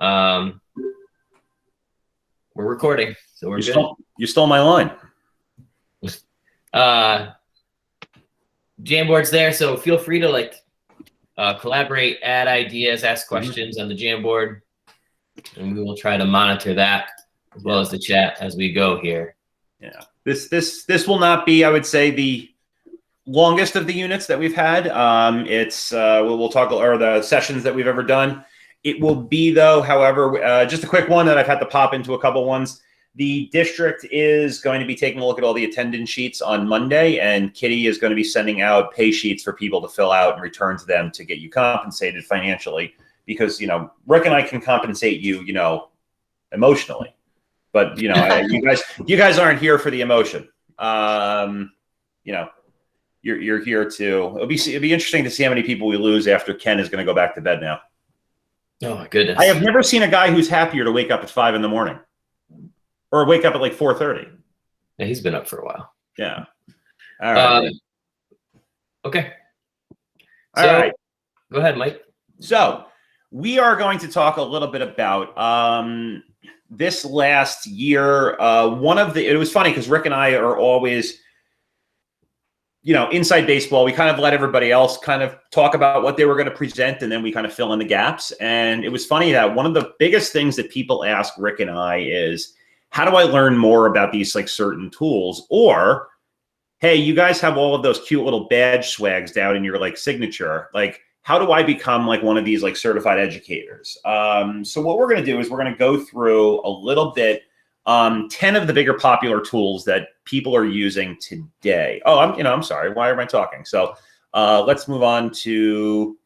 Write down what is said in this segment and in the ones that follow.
Um, we're recording, so we're good. You stole my line. Jamboard's there, so feel free to collaborate, add ideas, ask questions on the Jamboard, and we will try to monitor that as well as the chat as we go here. Yeah, this will not be, I would say, the longest of the units that we've had. We'll talk, or the sessions that we've ever done. It will be, though, however, just a quick one that I've had to pop into a couple ones. The district is going to be taking a look at all the attendance sheets on Monday, and Kitty is going to be sending out pay sheets for people to fill out and return to them to get you compensated financially. Because, Rick and I can compensate you, emotionally. But, you guys aren't here for the emotion. You're here to. It'll be interesting to see how many people we lose after Ken is going to go back to bed now. Oh my goodness! I have never seen a guy who's happier to wake up at 5 a.m. or wake up at like 4:30. Yeah, he's been up for a while. Yeah. All right. Okay. All right. Go ahead, Mike. So we are going to talk a little bit about this last year. It was funny because Rick and I are always, inside baseball. We kind of let everybody else kind of talk about what they were going to present, and then we kind of fill in the gaps. And it was funny that one of the biggest things that people ask Rick and I is, how do I learn more about these certain tools? Or, hey, you guys have all of those cute little badge swags down in your signature. How do I become one of these certified educators? So what we're going to do is we're going to go through a little bit 10 of the bigger popular tools that people are using today. Oh, I'm sorry. Why am I talking? So let's move on to,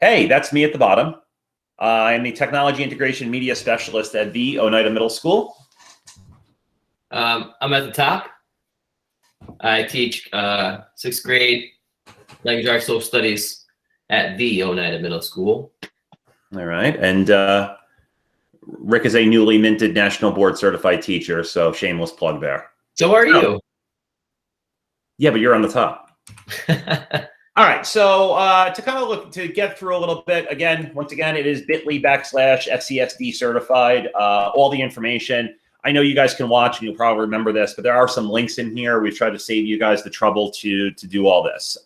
hey, that's me at the bottom. I'm the Technology Integration Media Specialist at the Oneida Middle School. I'm at the top. I teach 6th grade language arts social studies at the Oneida Middle School. All right. And Rick is a newly minted National Board Certified teacher, so shameless plug there. So are you? Yeah, but you're on the top. All right, so to get through a little bit, once again, it is bit.ly/FCSD certified. All the information. I know you guys can watch, and you'll probably remember this, but there are some links in here. We've tried to save you guys the trouble to do all this.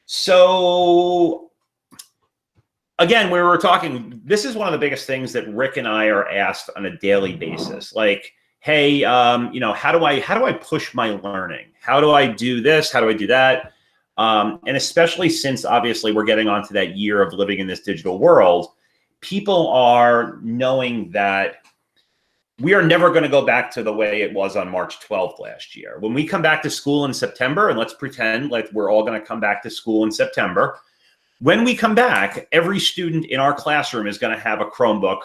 So again, we were talking, this is one of the biggest things that Rick and I are asked on a daily basis. Hey, how do I push my learning? How do I do this? How do I do that? And especially since obviously we're getting onto that year of living in this digital world, people are knowing that we are never going to go back to the way it was on March 12th last year. When we come back to school in September, and let's pretend like we're all going to come back to school in September, when we come back, every student in our classroom is going to have a Chromebook,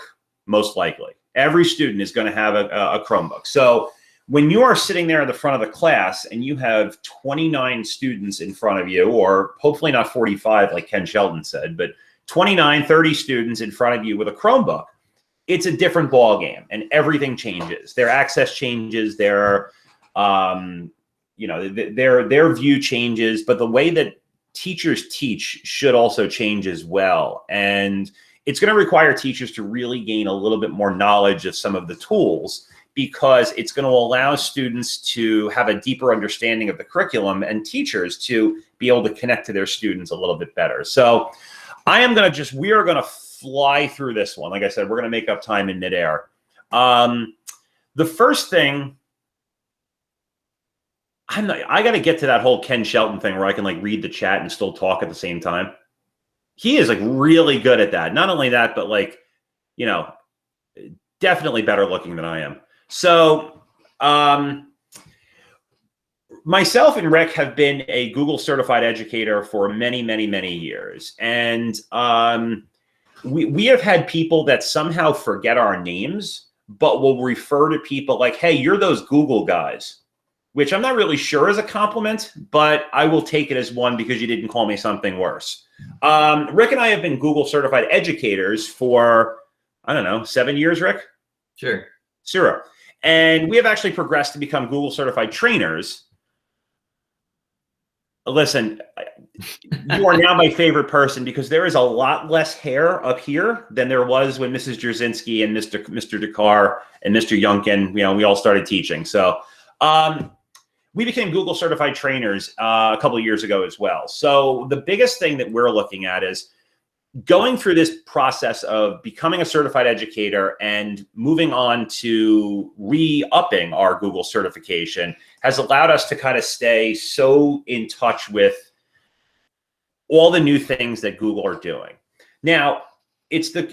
most likely. Every student is going to have a Chromebook. So when you are sitting there in the front of the class and you have 29 students in front of you, or hopefully not 45 like Ken Sheldon said, but 29, 30 students in front of you with a Chromebook, it's a different ballgame, and everything changes. Their access changes, their view changes, but the way that teachers teach should also change as well. And it's going to require teachers to really gain a little bit more knowledge of some of the tools, because it's going to allow students to have a deeper understanding of the curriculum and teachers to be able to connect to their students a little bit better. So we are going to fly through this one. Like I said, we're going to make up time in midair. The first thing, I got to get to that whole Ken Shelton thing where I can read the chat and still talk at the same time. He is really good at that. Not only that, but definitely better looking than I am. So myself and Rick have been a Google certified educator for many, many, many years. And we have had people that somehow forget our names, but will refer to people like, hey, you're those Google guys, which I'm not really sure is a compliment, but I will take it as one because you didn't call me something worse. Rick and I have been Google certified educators for, 7 years, Rick? Sure. And we have actually progressed to become Google certified trainers. Listen, you are now my favorite person because there is a lot less hair up here than there was when Mrs. Jerzinski and Mr. Dakar and Mr. Youngkin, we all started teaching. So we became Google certified trainers a couple of years ago as well. So the biggest thing that we're looking at is going through this process of becoming a certified educator and moving on to re-upping our Google certification has allowed us to kind of stay so in touch with all the new things that Google are doing. Now, it's the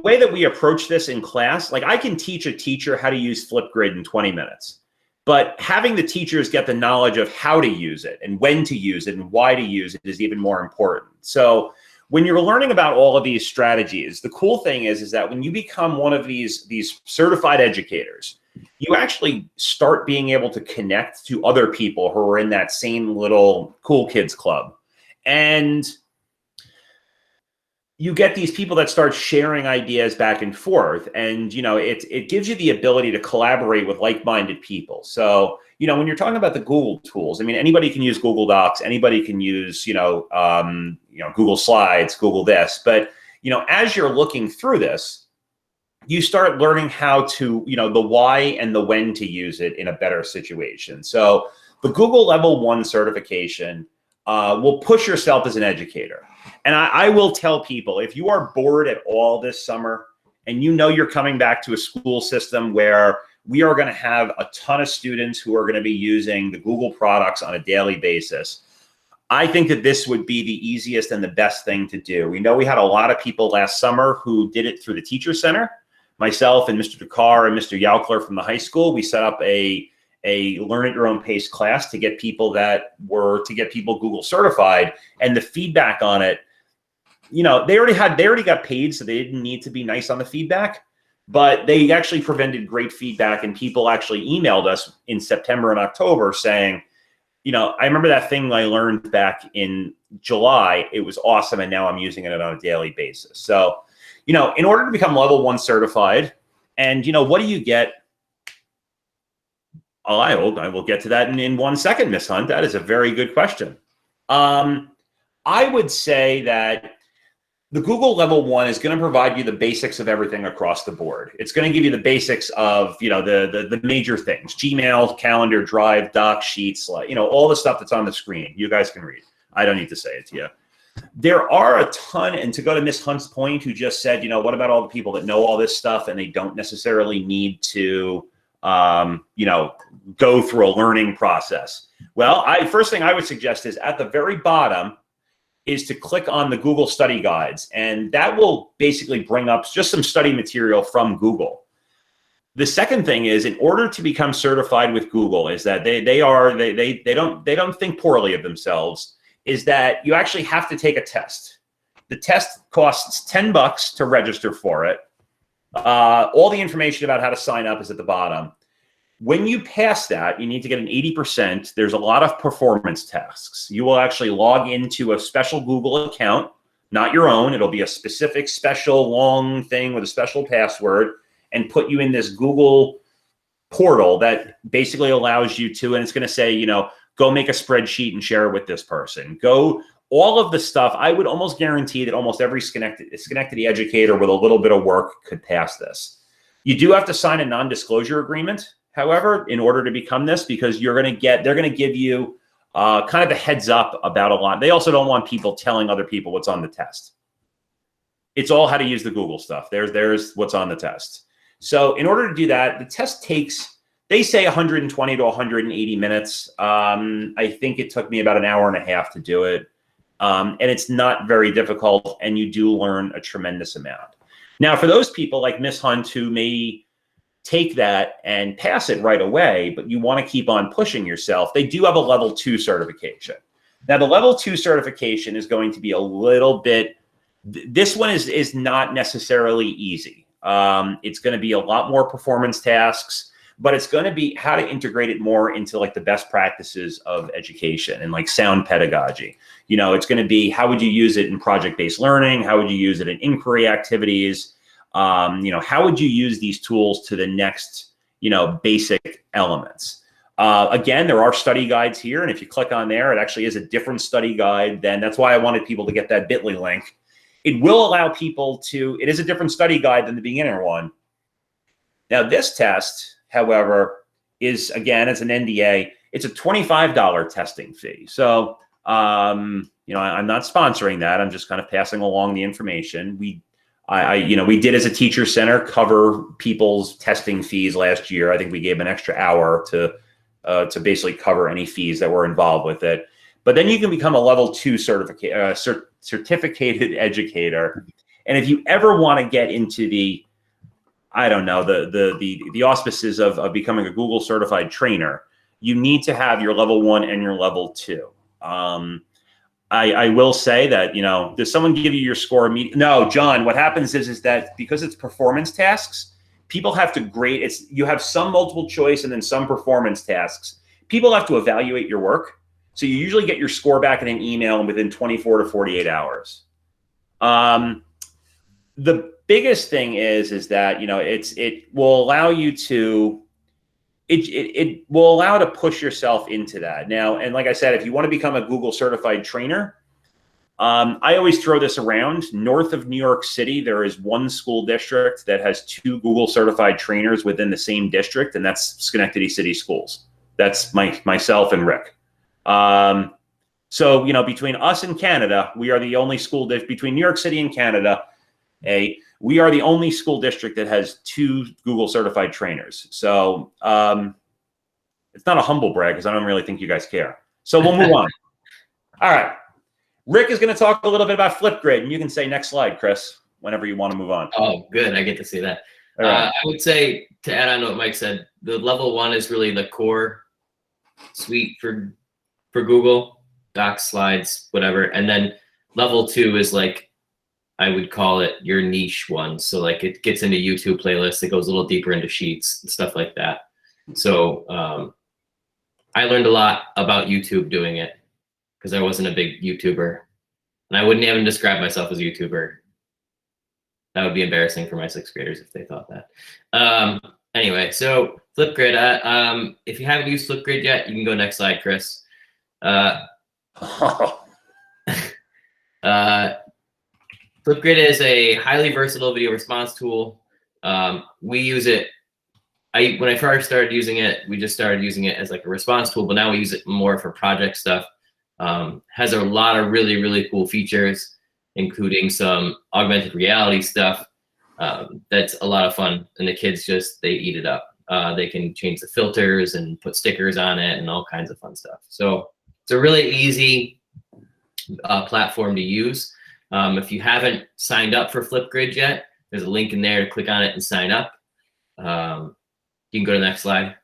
way that we approach this in class. Like, I can teach a teacher how to use Flipgrid in 20 minutes. But having the teachers get the knowledge of how to use it and when to use it and why to use it is even more important. So when you're learning about all of these strategies, the cool thing is that when you become one of these certified educators, you actually start being able to connect to other people who are in that same little cool kids club. And you get these people that start sharing ideas back and forth, and it gives you the ability to collaborate with like-minded people. So when you're talking about the Google tools, I mean, anybody can use Google Docs, anybody can use Google Slides, Google this, but as you're looking through this, you start learning how to the why and the when to use it in a better situation. So the Google Level 1 certification will push yourself as an educator. And I will tell people, if you are bored at all this summer and you're coming back to a school system where we are going to have a ton of students who are going to be using the Google products on a daily basis, I think that this would be the easiest and the best thing to do. We know we had a lot of people last summer who did it through the Teacher Center. Myself and Mr. Dakar and Mr. Yaukler from the high school, we set up a learn at your own pace class to get people Google certified, and the feedback on it, they already got paid, so they didn't need to be nice on the feedback, but they actually prevented great feedback, and people actually emailed us in September and October saying, I remember that thing I learned back in July, it was awesome, and now I'm using it on a daily basis. So, in order to become Level 1 certified, and what do you get? Oh, I will get to that in 1 second, Miss Hunt. That is a very good question. I would say that the Google Level 1 is going to provide you the basics of everything across the board. It's going to give you the basics of, the major things: Gmail, Calendar, Drive, Docs, Sheets, all the stuff that's on the screen. You guys can read. I don't need to say it to you. There are a ton, and to go to Miss Hunt's point, who just said, what about all the people that know all this stuff and they don't necessarily need to go through a learning process? Well, first thing I would suggest is at the very bottom is to click on the Google study guides, and that will basically bring up just some study material from Google. The second thing is, in order to become certified with Google, is that they don't think poorly of themselves, is that you actually have to take a test. The test costs $10 to register for it. All the information about how to sign up is at the bottom. When you pass that, you need to get an 80%. There's a lot of performance tasks. You will actually log into a special Google account, not your own. It'll be a specific, special, long thing with a special password, and put you in this Google portal that basically allows you to, and it's going to say, go make a spreadsheet and share it with this person. All of the stuff. I would almost guarantee that almost every Schenectady educator with a little bit of work could pass this. You do have to sign a non-disclosure agreement, however, in order to become this, because they're going to give you kind of a heads up about a lot. They also don't want people telling other people what's on the test. It's all how to use the Google stuff. There's what's on the test. So in order to do that, the test takes, they say 120 to 180 minutes. I think it took me about an hour and a half to do it. And it's not very difficult, and you do learn a tremendous amount. Now, for those people like Miss Hunt who may take that and pass it right away, but you want to keep on pushing yourself, they do have a Level 2 certification. Now, the Level 2 certification is going to be a little bit, this one is not necessarily easy. It's going to be a lot more performance tasks, but it's going to be how to integrate it more into like the best practices of education and like sound pedagogy. It's going to be, how would you use it in project-based learning? How would you use it in inquiry activities? How would you use these tools to the next, basic elements? Again, there are study guides here, and if you click on there, it actually is a different study guide. Then that's why I wanted people to get that Bitly link. It will allow people to. It is a different study guide than the beginner one. Now, this test, however, is, again, it's an NDA. It's a $25 testing fee. So, you know, I'm not sponsoring that. I'm just kind of passing along the information. We did as a teacher center cover people's testing fees last year. I think we gave an extra hour to basically cover any fees that were involved with it. But then you can become a level 2 certificated educator. And if you ever want to get into the, I don't know, the auspices of becoming a Google certified trainer, you need to have your level 1 and your level 2. I will say that, you know, does someone give you your score immediately? No, John, what happens is that because it's performance tasks, people have to grade. You have some multiple choice and then some performance tasks. People have to evaluate your work. So you usually get your score back in an email within 24 to 48 hours. The biggest thing is that, you know, it will allow you to, it will allow to push yourself into that. Now, and like I said, if you want to become a Google certified trainer, I always throw this around. North of New York City, there is one school district that has 2 Google certified trainers within the same district, and that's Schenectady City Schools. That's myself and Rick. So, you know, between us and Canada, we are the only school between New York City and Canada, we are the only school district that has 2 Google certified trainers. So it's not a humble brag because I don't really think you guys care. So we'll move on. All right. Rick is going to talk a little bit about Flipgrid, and you can say next slide, Chris, whenever you want to move on. Oh, good. I get to see that. Right. I would say, to add on to what Mike said, the level 1 is really the core suite for Google Docs, slides, whatever. And then level 2 is like, I would call it your niche one. So like it gets into YouTube playlists. It goes a little deeper into sheets and stuff like that. So I learned a lot about YouTube doing it because I wasn't a big YouTuber. And I wouldn't even describe myself as a YouTuber. That would be embarrassing for my 6th graders if they thought that. Anyway, so Flipgrid. If you haven't used Flipgrid yet, you can go next slide, Chris. Flipgrid is a highly versatile video response tool. We use it. When I first started using it, we just started using it as like a response tool, but now we use it more for project stuff. Has a lot of really, really cool features, including some augmented reality stuff. That's a lot of fun, and the kids they eat it up. They can change the filters and put stickers on it and all kinds of fun stuff. So it's a really easy platform to use. If you haven't signed up for Flipgrid yet, there's a link in there to click on it and sign up. You can go to the next slide.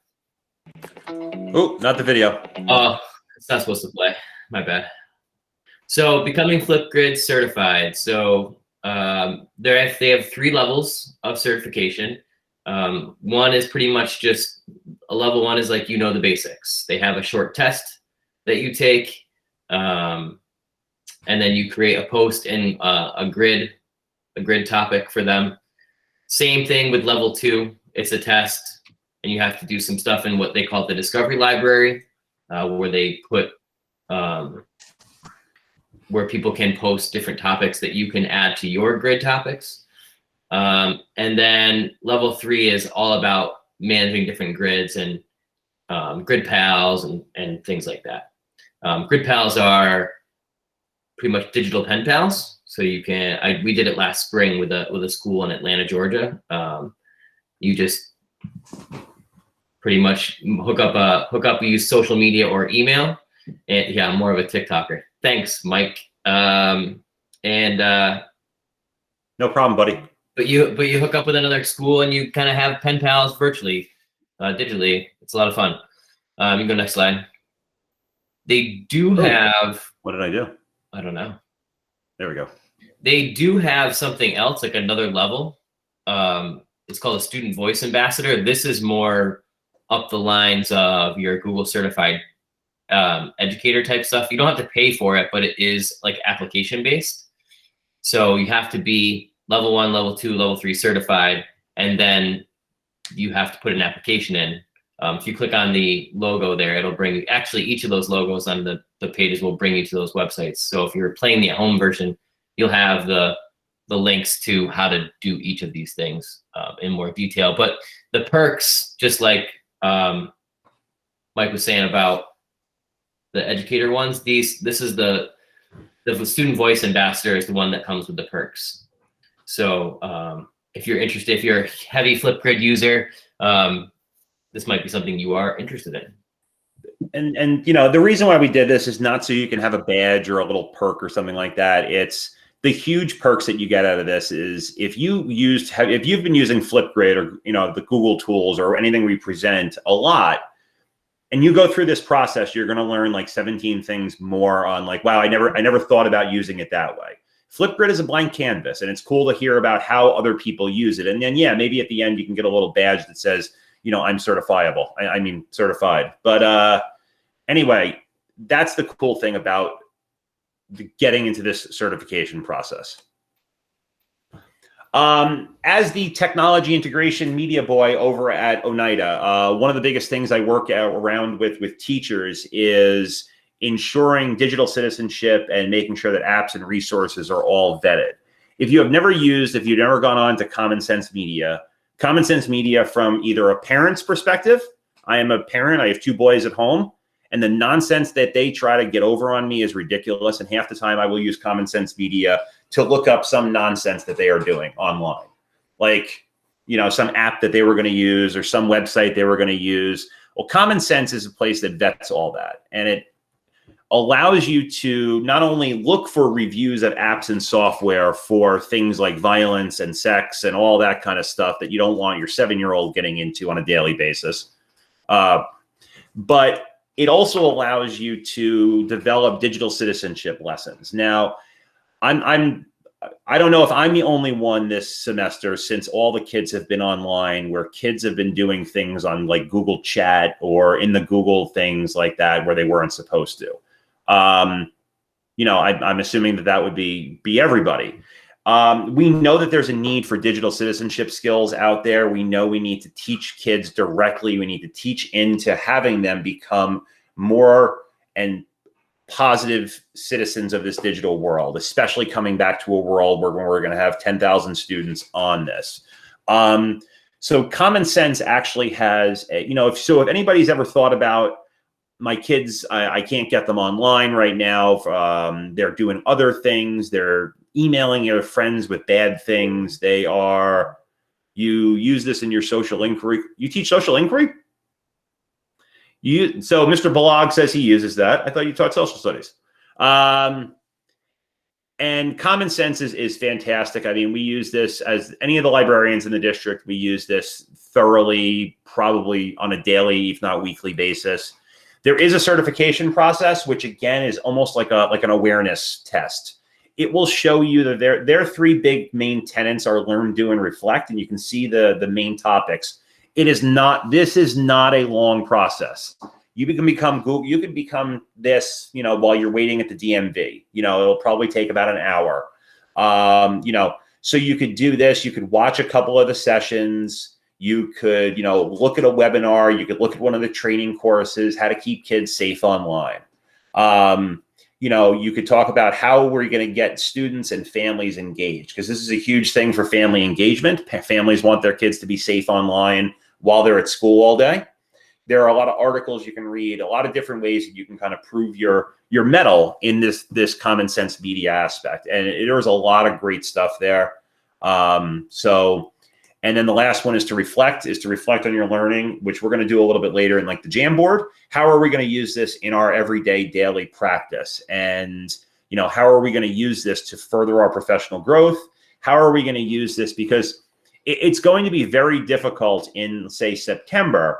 Oh, not the video. Oh, it's not supposed to play. My bad. So becoming Flipgrid certified. So they have 3 levels of certification. One is pretty much just a level 1 is like, you know, the basics. They have a short test that you take. And then you create a post in a grid topic for them. Same thing with level 2. It's a test, and you have to do some stuff in what they call the discovery library, where they put where people can post different topics that you can add to your grid topics. And then level 3 is all about managing different grids and grid pals and things like that. Grid pals are pretty much digital pen pals. So you can, we did it last spring with a school in Atlanta, Georgia. You just pretty much hook up, we use social media or email. And yeah, I'm more of a TikToker. Thanks, Mike. No problem, buddy. But you hook up with another school and you kind of have pen pals virtually, digitally. It's a lot of fun. You can go next slide. They do have. What did I do? I don't know. There we go. They do have something else, like another level. It's called a student voice ambassador. This is more up the lines of your Google certified educator type stuff. You don't have to pay for it, but it is like application based. So you have to be level 1, level 2, level 3 certified, and then you have to put an application in If you click on the logo there, it'll bring you, actually each of those logos on the pages will bring you to those websites. So if you're playing the at-home version, you'll have the links to how to do each of these things in more detail. But the perks, just like Mike was saying about the educator ones, this is the student voice ambassador is the one that comes with the perks. So if you're interested, if you're a heavy Flipgrid user, this might be something you are interested in. And you know, the reason why we did this is not so you can have a badge or a little perk or something like that. It's the huge perks that you get out of this is if you've been using Flipgrid or, you know, the Google tools or anything we present a lot, and you go through this process, you're going to learn like 17 things more on like, wow, I never thought about using it that way. Flipgrid is a blank canvas, and it's cool to hear about how other people use it. And then, yeah, maybe at the end you can get a little badge that says, you know, I'm certifiable. I mean, certified. But anyway, that's the cool thing about getting into this certification process. As the technology integration media boy over at Oneida, one of the biggest things I work around with teachers is ensuring digital citizenship and making sure that apps and resources are all vetted. If you've never gone on to Common Sense Media from either a parent's perspective, I am a parent, I have 2 boys at home, and the nonsense that they try to get over on me is ridiculous. And half the time I will use Common Sense Media to look up some nonsense that they are doing online. Like, you know, some app that they were going to use or some website they were going to use. Well, Common Sense is a place that vets all that. And it allows you to not only look for reviews of apps and software for things like violence and sex and all that kind of stuff that you don't want your 7-year-old getting into on a daily basis. But it also allows you to develop digital citizenship lessons. Now, I don't know if I'm the only one this semester, since all the kids have been online, where kids have been doing things on like Google Chat or in the Google things like that where they weren't supposed to. You know, I'm assuming that would be everybody. We know that there's a need for digital citizenship skills out there. We know we need to teach kids directly. We need to teach into having them become more and positive citizens of this digital world, especially coming back to a world where we're going to have 10,000 students on this. So Common Sense actually has, if anybody's ever thought about my kids, I can't get them online right now. They're doing other things. They're emailing their friends with bad things. You use this in your social inquiry. You teach social inquiry? So Mr. Balog says he uses that. I thought you taught social studies. And Common Sense is fantastic. I mean, we use this as any of the librarians in the district. We use this thoroughly, probably on a daily, if not weekly basis. There is a certification process, which again is almost like an awareness test. It will show you that their 3 big main tenets are learn, do, and reflect, and you can see the main topics. This is not a long process. You can become this, while you're waiting at the DMV. It'll probably take about an hour. So you could do this. You could watch a couple of the sessions. You could, look at a webinar. You could look at one of the training courses, how to keep kids safe online. You could talk about how we're going to get students and families engaged, because this is a huge thing for family engagement. Families want their kids to be safe online while they're at school all day. There are a lot of articles you can read, a lot of different ways that you can kind of prove your mettle in this Common Sense Media aspect. And there's a lot of great stuff there. And then the last one is to reflect on your learning, which we're going to do a little bit later in like the Jamboard. How are we going to use this in our everyday daily practice? And, how are we going to use this to further our professional growth? How are we going to use this? Because it's going to be very difficult in, say, September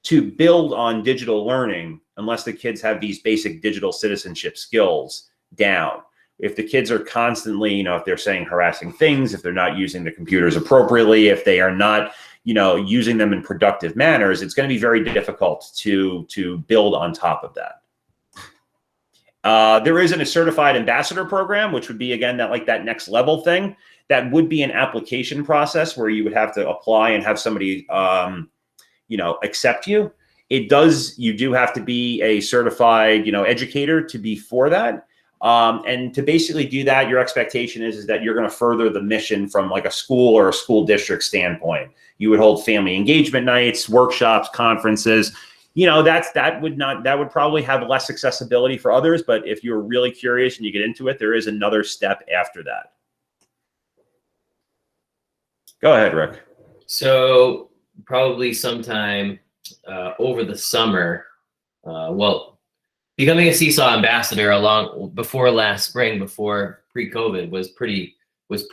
to build on digital learning unless the kids have these basic digital citizenship skills down. If the kids are constantly, if they're saying harassing things, if they're not using the computers appropriately, if they are not, using them in productive manners, it's going to be very difficult to build on top of that. There isn't a certified ambassador program, which would be, again, that next level thing. That would be an application process where you would have to apply and have somebody, accept you. You do have to be a certified, educator to be for that. And to basically do that, your expectation is that you're going to further the mission from like a school or a school district standpoint. You would hold family engagement nights, workshops, conferences. That would probably have less accessibility for others. But if you're really curious and you get into it, there is another step after that. Go ahead, Rick. So probably sometime over the summer, becoming a Seesaw ambassador before last spring, before pre-COVID, was pretty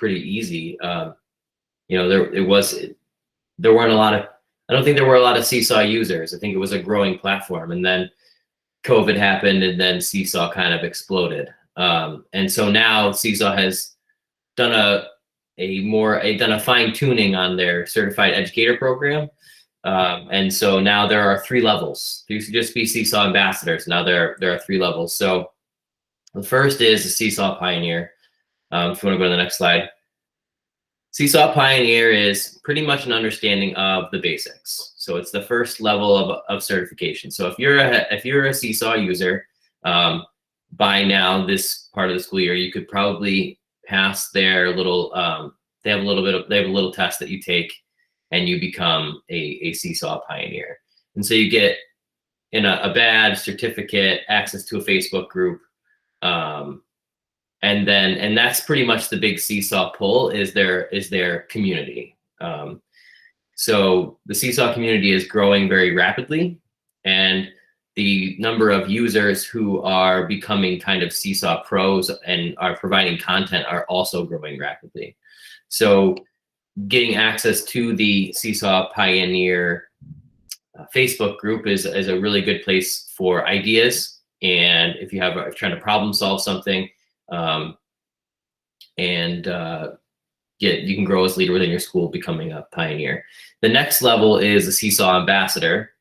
easy. There weren't a lot of, I don't think there were a lot of Seesaw users. I think it was a growing platform, and then COVID happened, and then Seesaw kind of exploded. And so now Seesaw has done a fine tuning on their certified educator program. And so now there are 3 levels. There used to just be Seesaw ambassadors. Now there are 3 levels. So the first is a Seesaw Pioneer. If you want to go to the next slide. Seesaw Pioneer is pretty much an understanding of the basics. So it's the first level of certification. So if you're a Seesaw user, by now this part of the school year, you could probably pass their little. They have a little test that you take, and you become a Seesaw Pioneer. And so you get in a badge, certificate, access to a Facebook group, and that's pretty much the big Seesaw pull is their community. So the Seesaw community is growing very rapidly, and the number of users who are becoming kind of Seesaw pros and are providing content are also growing rapidly. So getting access to the Seesaw Pioneer Facebook group is a really good place for ideas. And if you're trying to problem solve something, you can grow as leader within your school, becoming a pioneer. The next level is a Seesaw ambassador.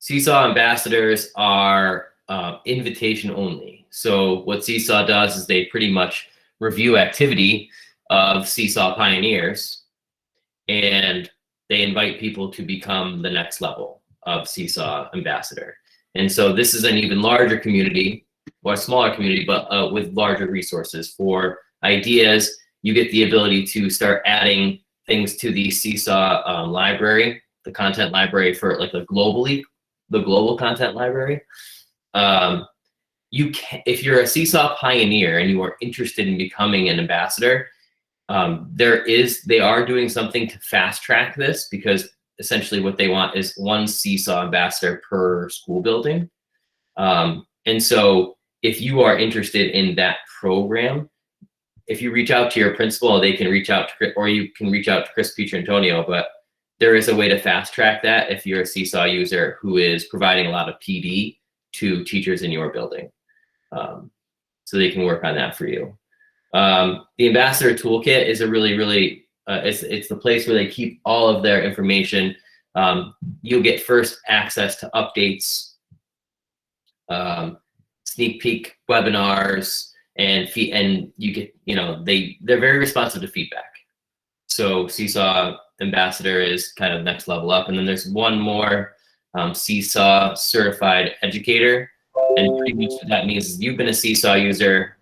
Seesaw ambassadors are invitation only. So what Seesaw does is they pretty much review activity of Seesaw pioneers, and they invite people to become the next level of Seesaw ambassador. And so this is an even larger community, or a smaller community, but with larger resources for ideas. You get the ability to start adding things to the Seesaw library, the content library for like the global content library. If you're a Seesaw pioneer and you are interested in becoming an ambassador, they are doing something to fast track this, because essentially what they want is 1 Seesaw ambassador per school building. And so if you are interested in that program, if you reach out to your principal, they can reach out to, or you can reach out to Chris Pietrantonio, but there is a way to fast track that if you're a Seesaw user who is providing a lot of PD to teachers in your building. So they can work on that for you. The Ambassador Toolkit is a really, it's the place where they keep all of their information. You'll get first access to updates, sneak peek webinars, and you get, they're very responsive to feedback. So Seesaw Ambassador is kind of next level up. And then there's one more, Seesaw Certified Educator. And pretty much what that means is you've been a Seesaw user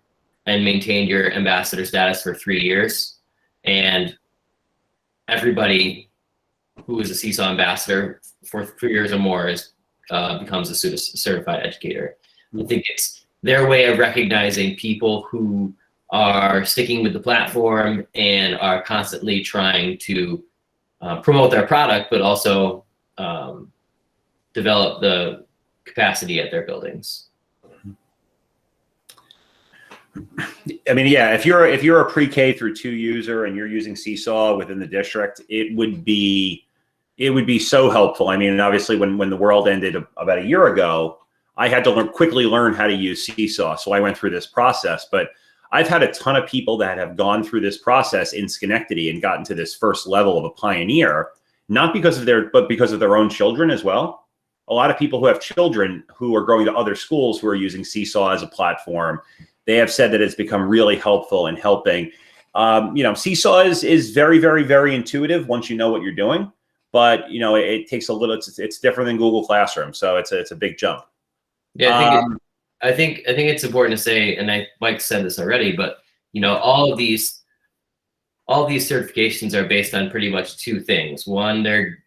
and maintained your ambassador status for 3 years. And everybody who is a Seesaw ambassador for 3 years or more becomes a certified educator. I think it's their way of recognizing people who are sticking with the platform and are constantly trying to promote their product, but also develop the capacity at their buildings. I mean, yeah, if you're a pre-K through 2 user and you're using Seesaw within the district, it would be so helpful. I mean, obviously when the world ended about a year ago, I had to quickly learn how to use Seesaw. So I went through this process, but I've had a ton of people that have gone through this process in Schenectady and gotten to this first level of a pioneer, not because of but because of their own children as well. A lot of people who have children who are going to other schools who are using Seesaw as a platform, they have said that it's become really helpful in helping. Seesaw is very, very, very intuitive once you know what you're doing, but it takes a little. It's different than Google Classroom, so it's a big jump. Yeah, I think it's important to say, and Mike said this already, but all of these certifications are based on pretty much two things. One, they're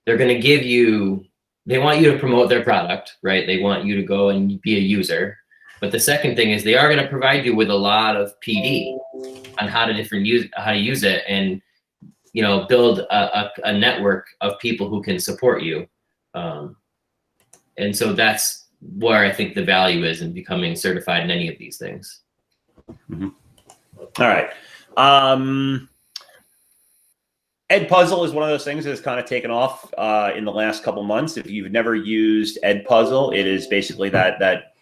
going to give you, they want you to promote their product, right? They want you to go and be a user. But the second thing is they are going to provide you with a lot of PD on how to use it, and build a network of people who can support you. And so that's where I think the value is in becoming certified in any of these things. Mm-hmm. All right. Edpuzzle is one of those things that's kind of taken off in the last couple months. If you've never used Edpuzzle, it is basically that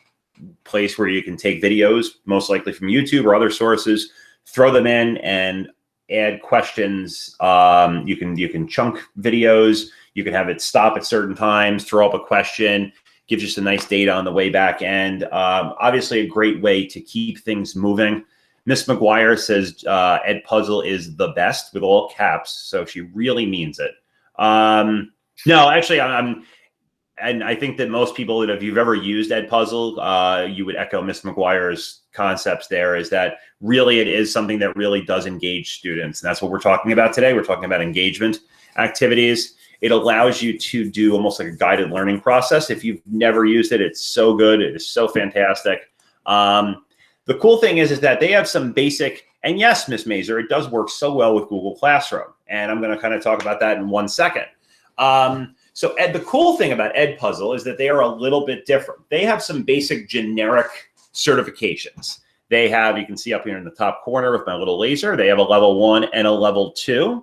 place where you can take videos, most likely from YouTube or other sources, throw them in and add questions. You can chunk videos. You can have it stop at certain times, throw up a question, gives you some nice data on the way back end. Obviously, a great way to keep things moving. Miss McGuire says Edpuzzle is the best with all caps, so she really means it. No, actually, and I think that most people that if you've ever used Edpuzzle, you would echo Miss McGuire's concepts there, is that really it is something that really does engage students. And that's what we're talking about today. We're talking about engagement activities. It allows you to do almost like a guided learning process. If you've never used it, it's so good. It is so fantastic. The cool thing is that they have some basic, and yes, Miss Mazer, it does work so well with Google Classroom. And I'm going to kind of talk about that in 1 second. So the cool thing about Edpuzzle is that they are a little bit different. They have some basic generic certifications. They have, you can see up here in the top corner with my little laser, they have a level 1 and a level 2.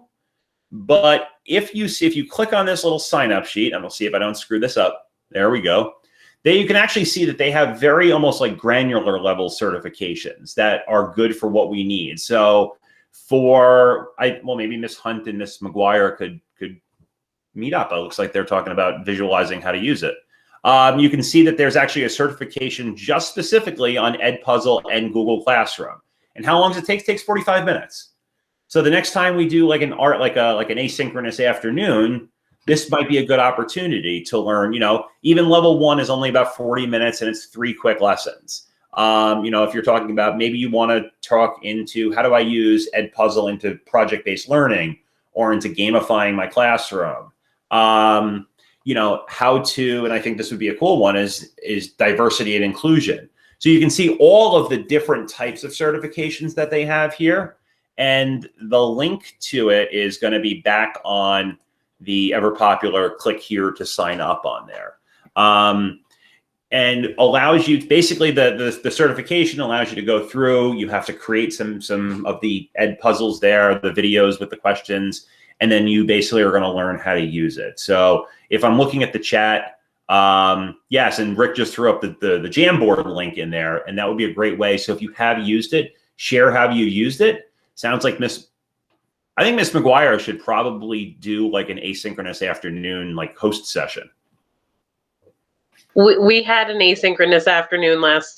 But if you click on this little sign up sheet, and we'll see if I don't screw this up. There we go. Then you can actually see that they have very almost like granular level certifications that are good for what we need. So maybe Miss Hunt and Miss McGuire could meet up. It looks like they're talking about visualizing how to use it. You can see that there's actually a certification just specifically on Edpuzzle and Google Classroom. And how long does it take? It takes 45 minutes. So the next time we do like an asynchronous afternoon, this might be a good opportunity to learn. Even level 1 is only about 40 minutes and it's 3 quick lessons. If you're talking about maybe you want to talk into how do I use Edpuzzle into project-based learning or into gamifying my classroom. How to, and I think this would be a cool one, is diversity and inclusion. So you can see all of the different types of certifications that they have here. And the link to it is going to be back on the ever popular click here to sign up on there. And allows you, basically the certification allows you to go through, you have to create some of the Edpuzzles there, the videos with the questions, and then you basically are going to learn how to use it. So if I'm looking at the chat, yes, and Rick just threw up the Jamboard link in there, and that would be a great way. So if you have used it, share how you used it. Sounds like I think Miss McGuire should probably do like an asynchronous afternoon, like host session. We had an last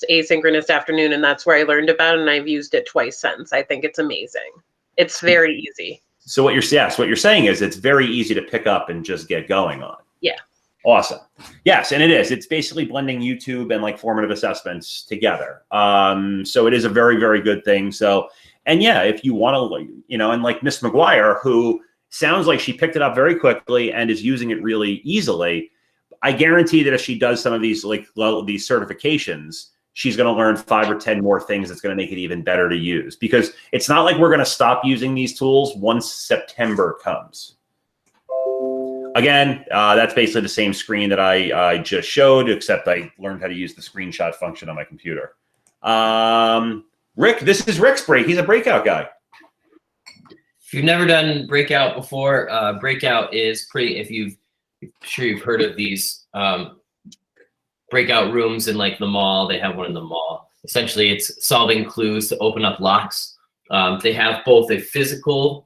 asynchronous afternoon, and that's where I learned about it, and I've used it twice since. I think it's amazing. It's very easy. So what you're saying is it's very easy to pick up and just get going on. Yeah. Awesome. Yes, and it is. It's basically blending YouTube and like formative assessments together. So it is a very, very good thing. So, and yeah, if you want to, and like Miss McGuire, who sounds like she picked it up very quickly and is using it really easily, I guarantee that if she does some of these these certifications, she's going to learn 5 or 10 more things that's going to make it even better to use. Because it's not like we're going to stop using these tools once September comes. Again, that's basically the same screen that I just showed, except I learned how to use the screenshot function on my computer. Rick, this is Rick's break. He's a breakout guy. If you've never done breakout before, breakout is pretty, I'm sure you've heard of these breakout rooms in like the mall. They have one in the mall. Essentially, it's solving clues to open up locks. They have both a physical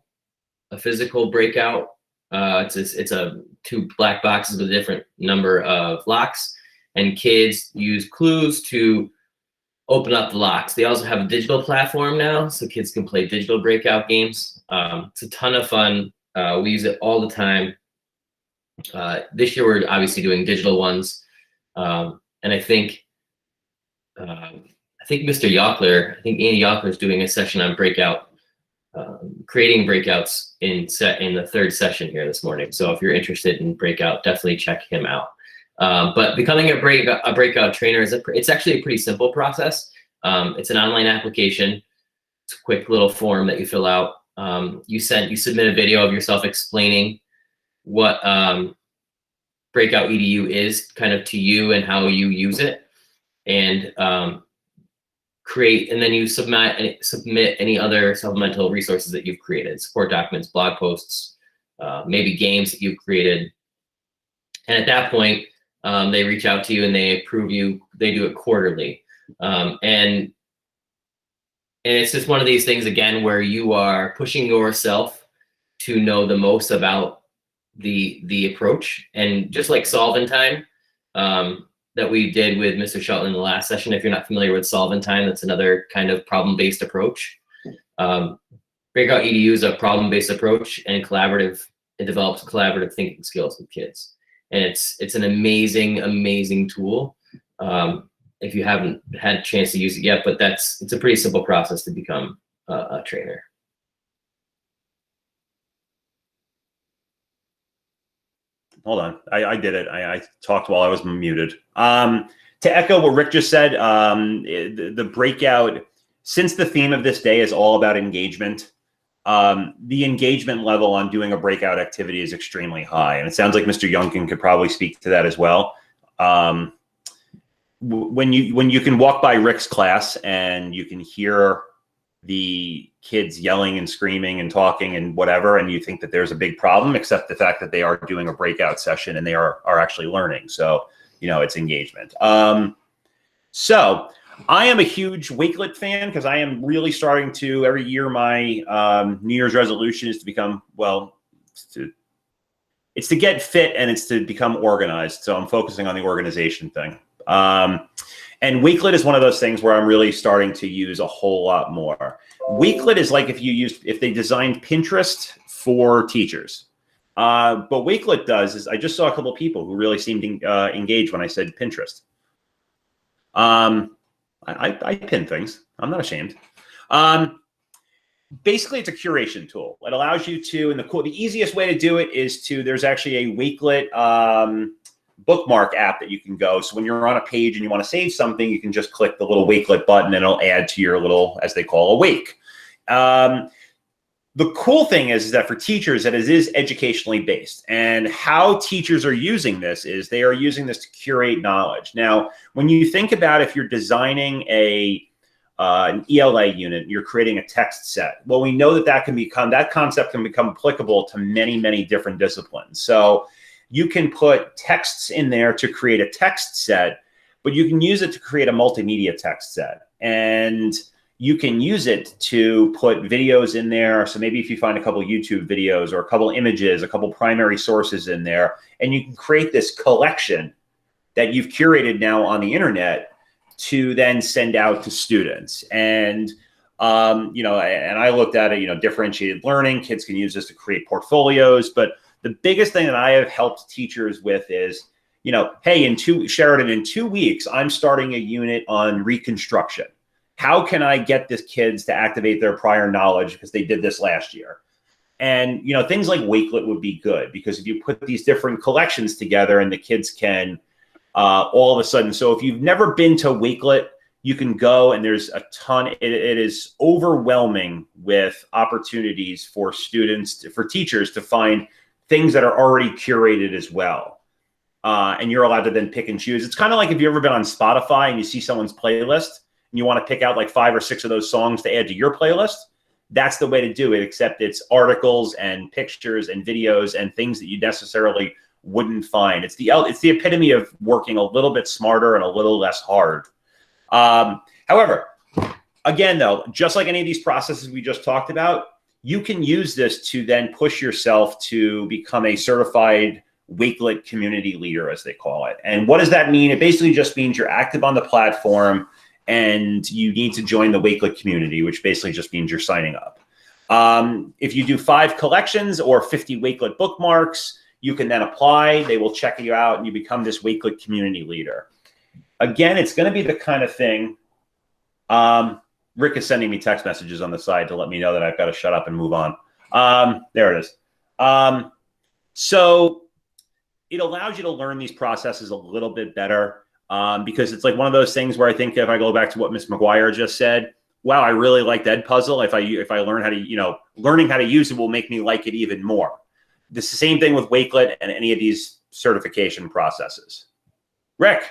breakout. It's a 2 black boxes with a different number of locks, and kids use clues to open up the locks. They also have a digital platform now, so kids can play digital breakout games. It's a ton of fun. We use it all the time. This year we're obviously doing digital ones, and I think Mr. Yockler, I think Andy Yockler is doing a session on breakout, creating breakouts in the third session here this morning. So if you're interested in breakout, definitely check him out. But becoming a breakout trainer it's actually a pretty simple process. It's an online application. It's a quick little form that you fill out. You submit a video of yourself explaining what Breakout EDU is kind of to you and how you use it, and then you submit any other supplemental resources that you've created, support documents, blog posts, maybe games that you've created. And at that point, they reach out to you and they approve you. They do it quarterly. And it's just one of these things, again, where you are pushing yourself to know the most about the approach. And just like Solve in Time, that we did with Mr. Shelton in the last session. If you're not familiar with Solve in Time, that's another kind of problem-based approach. Breakout EDU is a problem-based approach, and it develops collaborative thinking skills with kids. And it's an amazing tool. If you haven't had a chance to use it yet, but it's a pretty simple process to become a trainer. Hold on, I did it. I talked while I was muted. To echo what Rick just said, the breakout, since the theme of this day is all about engagement, the engagement level on doing a breakout activity is extremely high. And it sounds like Mr. Youngkin could probably speak to that as well. When you can walk by Rick's class and you can hear the kids yelling and screaming and talking and whatever, and you think that there's a big problem, except the fact that they are doing a breakout session and they are actually learning. So, it's engagement. So I am a huge Wakelet fan because I am really starting to, every year, my New Year's resolution is to become, it's to get fit and it's to become organized. So I'm focusing on the organization thing. And Wakelet is one of those things where I'm really starting to use a whole lot more. Wakelet is like if they designed Pinterest for teachers. But Wakelet does is, I just saw a couple of people who really seemed engaged when I said Pinterest. I pin things. I'm not ashamed. Basically, it's a curation tool. It allows you to, and the easiest way to do it is there's actually a Wakelet bookmark app that you can go. So when you're on a page and you want to save something, you can just click the little Wakelet button and it'll add to your little, as they call, a wake. The cool thing is that for teachers, that it is educationally based. And how teachers are using this is they are using this to curate knowledge. Now, when you think about if you're designing an ELA unit, you're creating a text set. Well, we know that concept can become applicable to many different disciplines. So you can put texts in there to create a text set, but you can use it to create a multimedia text set. And you can use it to put videos in there. So maybe if you find a couple YouTube videos or a couple images, a couple primary sources in there, and you can create this collection that you've curated now on the internet to then send out to students. And, and I looked at it, differentiated learning, kids can use this to create portfolios. But the biggest thing that I have helped teachers with is, hey, Sheridan, in 2 weeks, I'm starting a unit on reconstruction. How can I get the kids to activate their prior knowledge because they did this last year? And, things like Wakelet would be good because if you put these different collections together and the kids can all of a sudden. So if you've never been to Wakelet, you can go and there's a ton. It is overwhelming with opportunities for students, for teachers to find things that are already curated as well. And you're allowed to then pick and choose. It's kind of like if you've ever been on Spotify and you see someone's playlist, and you want to pick out like 5 or 6 of those songs to add to your playlist, that's the way to do it, except it's articles and pictures and videos and things that you necessarily wouldn't find. It's the epitome of working a little bit smarter and a little less hard. However, again, though, just like any of these processes we just talked about, you can use this to then push yourself to become a certified Wakelet community leader, as they call it. And what does that mean? It basically just means you're active on the platform and you need to join the Wakelet community, which basically just means you're signing up. If you do 5 collections or 50 Wakelet bookmarks, you can then apply. They will check you out, and you become this Wakelet community leader. Again, it's going to be the kind of thing. Rick is sending me text messages on the side to let me know that I've got to shut up and move on. There it is. So it allows you to learn these processes a little bit better, because it's like one of those things where I think if I go back to what Ms. McGuire just said, wow, I really like Edpuzzle. If I learn how to, learning how to use it will make me like it even more. It's the same thing with Wakelet and any of these certification processes. Rick.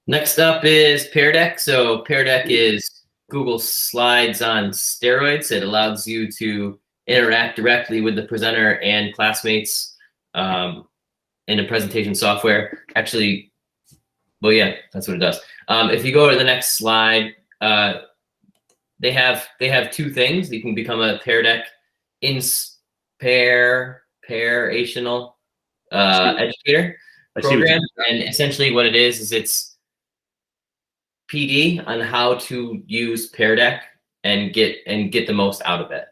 Next up is Pear Deck. So Pear Deck is Google Slides on steroids. It allows you to interact directly with the presenter and classmates in a presentation software. Actually, well, yeah, that's what it does. If you go to the next slide, they have 2 things. You can become a Pear Deck inspirational educator program, and essentially what it is it's PD on how to use Pear Deck and get the most out of it.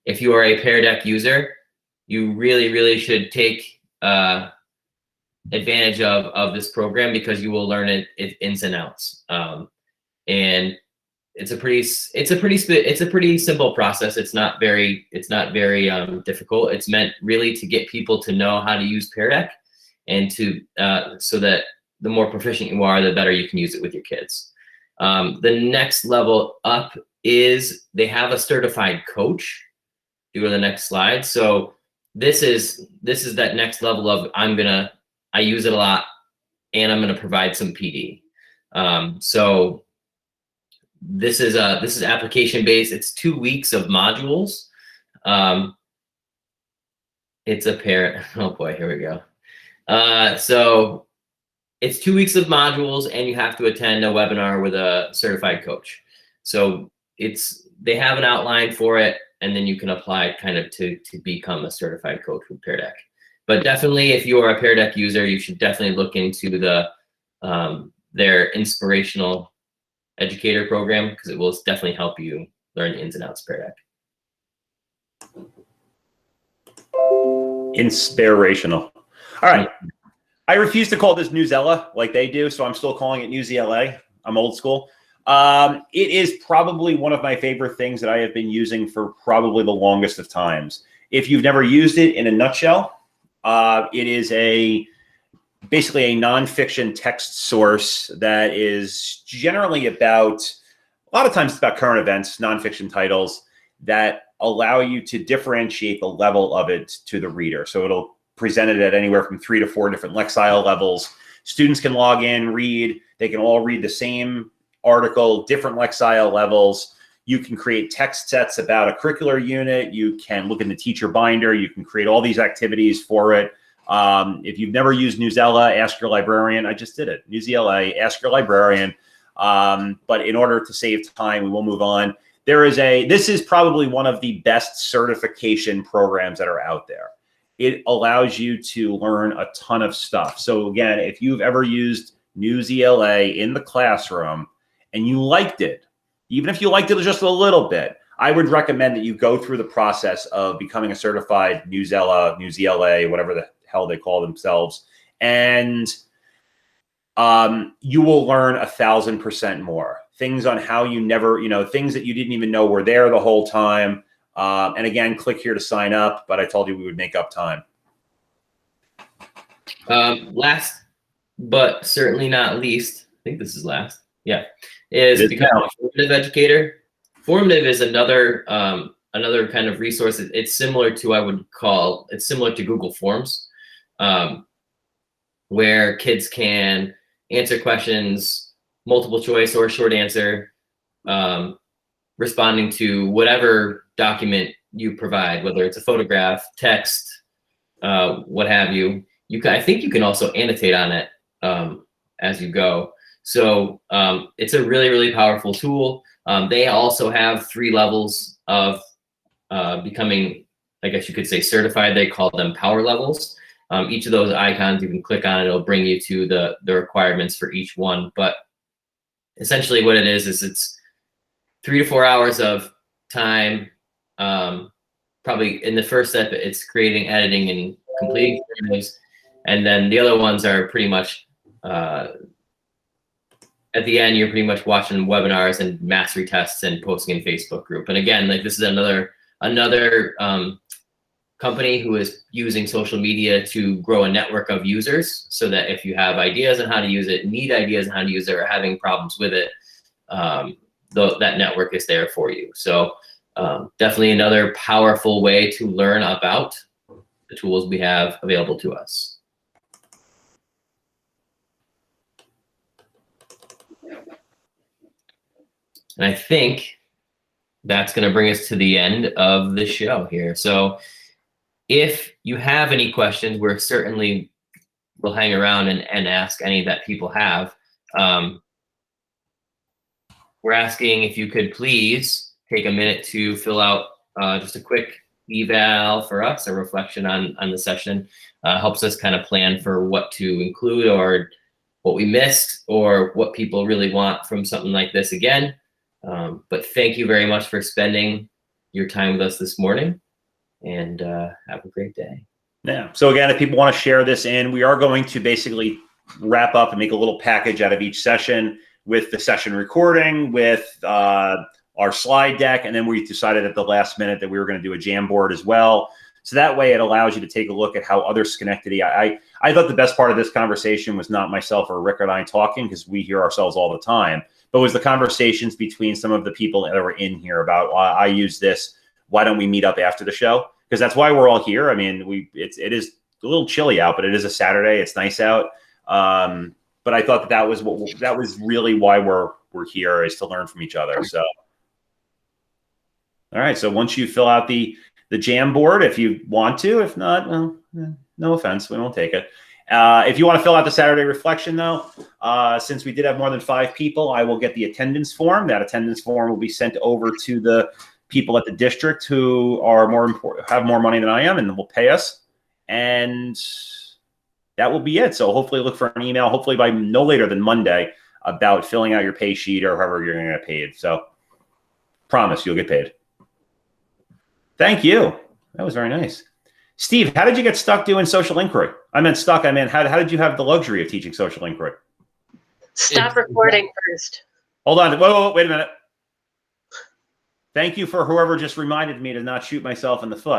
If you are a Pear Deck user, you really should take advantage of this program, because you will learn it ins and outs. And it's a pretty simple process. It's not very difficult. It's meant really to get people to know how to use Pear Deck, and to so that the more proficient you are, the better you can use it with your kids. The next level up is they have a certified coach. You go to the next slide. So this is that next level of I use it a lot, and I'm gonna provide some PD. So this is application based. It's 2 weeks of modules. It's a pair. Oh boy, here we go. So it's 2 weeks of modules, and you have to attend a webinar with a certified coach. So they have an outline for it, and then you can apply kind of to become a certified coach with Pear Deck. But definitely, if you are a Pear Deck user, you should definitely look into their inspirational educator program, because it will definitely help you learn the ins and outs of Pear Deck. Inspirational. All right. I refuse to call this Newsela like they do, so I'm still calling it Newsela. I'm old school. It is probably one of my favorite things that I have been using for probably the longest of times. If you've never used it, in a nutshell, it is basically a nonfiction text source that is generally about, a lot of times it's about current events, nonfiction titles that allow you to differentiate the level of it to the reader. So it'll present it at anywhere from 3 to 4 different Lexile levels. Students can log in, read. They can all read the same article, different Lexile levels. You can create text sets about a curricular unit. You can look in the teacher binder. You can create all these activities for it. If you've never used Newsela, ask your librarian. I just did it. Newsela, ask your librarian. But in order to save time, we will move on. This is probably one of the best certification programs that are out there. It allows you to learn a ton of stuff. So again, if you've ever used Newsela in the classroom and you liked it, even if you liked it just a little bit, I would recommend that you go through the process of becoming a certified Newsela, whatever the hell they call themselves. And you will learn 1,000% more. Things on how you never, things that you didn't even know were there the whole time. And again, click here to sign up, but I told you we would make up time. Last, but certainly not least, I think this is last. Yeah, is become a formative educator. Formative is another kind of resource. It's similar to it's similar to Google Forms, where kids can answer questions, multiple choice or short answer, responding to whatever document you provide, whether it's a photograph, text, what have you. I think you can also annotate on it as you go. So it's a really powerful tool. They also have 3 levels of becoming, I guess you could say, certified. They call them power levels. Each of those icons, you can click on it. It'll bring you to the requirements for each one. But essentially what it is it's 3 to 4 hours of time. Probably in the first step, it's creating, editing, and completing videos. And then the other ones are pretty much, at the end, you're pretty much watching webinars and mastery tests and posting in Facebook group. And again, like this is another company who is using social media to grow a network of users, so that if you have ideas on how to use it, need ideas on how to use it, or having problems with it, that network is there for you. So definitely another powerful way to learn about the tools we have available to us. And I think that's going to bring us to the end of the show here. So if you have any questions, we're certainly will hang around and ask any that people have. We're asking if you could please take a minute to fill out just a quick eval for us, a reflection on the session. Helps us kind of plan for what to include, or what we missed, or what people really want from something like this again. But thank you very much for spending your time with us this morning, and have a great day. Yeah. So again, if people want to share this in, we are going to basically wrap up and make a little package out of each session, with the session recording, with our slide deck, and then we decided at the last minute that we were going to do a Jamboard as well. So that way it allows you to take a look at how other Schenectady, I thought the best part of this conversation was not myself or Rick and I talking, because we hear ourselves all the time, but was the conversations between some of the people that were in here about, I use this, why don't we meet up after the show? Because that's why we're all here. I mean, it is a little chilly out, but it is a Saturday. It's nice out. But I thought that was really why we're here, is to learn from each other. So, all right. So once you fill out the Jamboard, if you want to, if not, well, no offense, we won't take it. If you want to fill out the Saturday reflection, though, since we did have more than 5 people, I will get the attendance form. That attendance form will be sent over to the people at the district who are have more money than I am, and will pay us. And that will be it. So hopefully look for an email, hopefully by no later than Monday, about filling out your pay sheet or however you're going to get paid. So promise you'll get paid. Thank you. That was very nice. Steve, how did you get stuck doing social inquiry? I meant stuck. I meant, how did you have the luxury of teaching social inquiry? Stop recording first. Hold on. Whoa, wait a minute. Thank you for whoever just reminded me to not shoot myself in the foot.